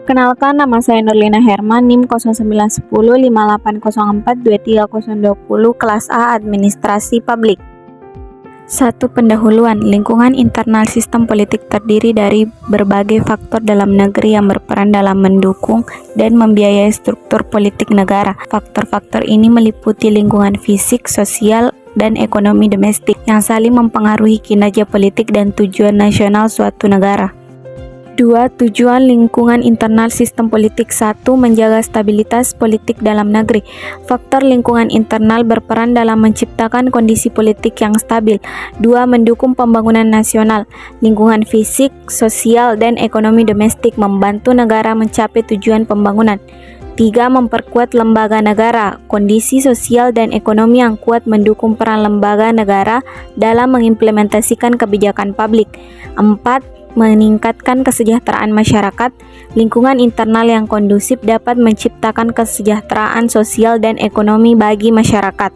Kenalkan, nama saya Nurlina Herman, NIM 091058042320, kelas A Administrasi Publik. 1. Pendahuluan. Lingkungan internal sistem politik terdiri dari berbagai faktor dalam negeri yang berperan dalam mendukung dan membiayai struktur politik negara. Faktor-faktor ini meliputi lingkungan fisik, sosial, dan ekonomi domestik yang saling mempengaruhi kinerja politik dan tujuan nasional suatu negara. 2. Tujuan lingkungan internal sistem politik. 1. Menjaga stabilitas politik dalam negeri. Faktor lingkungan internal berperan dalam menciptakan kondisi politik yang stabil. 2. Mendukung pembangunan nasional. Lingkungan fisik, sosial, dan ekonomi domestik membantu negara mencapai tujuan pembangunan. 3. Memperkuat lembaga negara. Kondisi sosial dan ekonomi yang kuat mendukung peran lembaga negara dalam mengimplementasikan kebijakan publik. 4. Meningkatkan kesejahteraan masyarakat. Lingkungan internal yang kondusif dapat menciptakan kesejahteraan sosial dan ekonomi bagi masyarakat.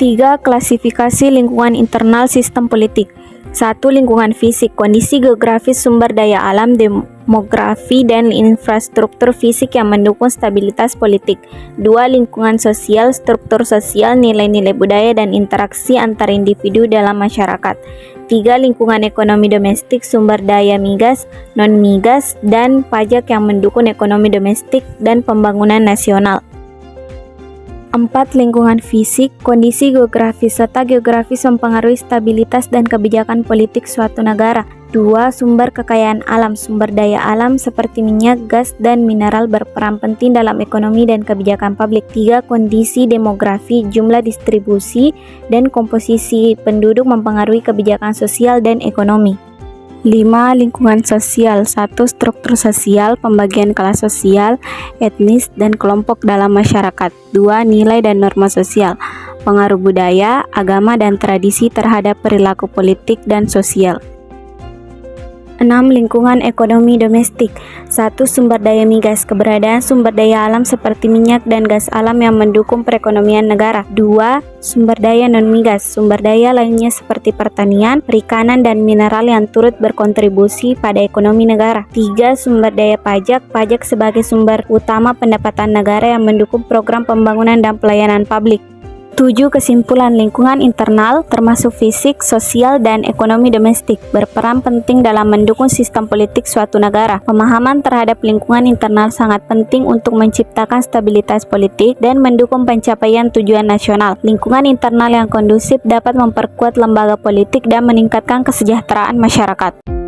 3. Klasifikasi lingkungan internal sistem politik. 1. Lingkungan fisik. Kondisi geografis, sumber daya alam, demografi, dan infrastruktur fisik yang mendukung stabilitas politik. 2. Lingkungan sosial. Struktur sosial, nilai-nilai budaya, dan interaksi antar individu dalam masyarakat. 3. Lingkungan ekonomi domestik. Sumber daya migas, non-migas, dan pajak yang mendukung ekonomi domestik dan pembangunan nasional. 4. Lingkungan fisik. Kondisi geografis serta geografis mempengaruhi stabilitas dan kebijakan politik suatu negara. 2. Sumber kekayaan alam. Sumber daya alam seperti minyak, gas, dan mineral berperan penting dalam ekonomi dan kebijakan publik. 3. Kondisi demografi. Jumlah, distribusi, dan komposisi penduduk mempengaruhi kebijakan sosial dan ekonomi. 5. Lingkungan sosial. 1. Struktur sosial, pembagian kelas sosial, etnis, dan kelompok dalam masyarakat. 2. Nilai dan norma sosial, pengaruh budaya, agama, dan tradisi terhadap perilaku politik dan sosial. 6. Lingkungan ekonomi domestik. 1. Sumber daya migas. Keberadaan sumber daya alam seperti minyak dan gas alam yang mendukung perekonomian negara. 2. Sumber daya non-migas. Sumber daya lainnya seperti pertanian, perikanan, dan mineral yang turut berkontribusi pada ekonomi negara. 3. Sumber daya pajak. Pajak sebagai sumber utama pendapatan negara yang mendukung program pembangunan dan pelayanan publik. 7. Kesimpulan. Lingkungan internal, termasuk fisik, sosial, dan ekonomi domestik, berperan penting dalam mendukung sistem politik suatu negara. Pemahaman terhadap lingkungan internal sangat penting untuk menciptakan stabilitas politik dan mendukung pencapaian tujuan nasional. Lingkungan internal yang kondusif dapat memperkuat lembaga politik dan meningkatkan kesejahteraan masyarakat.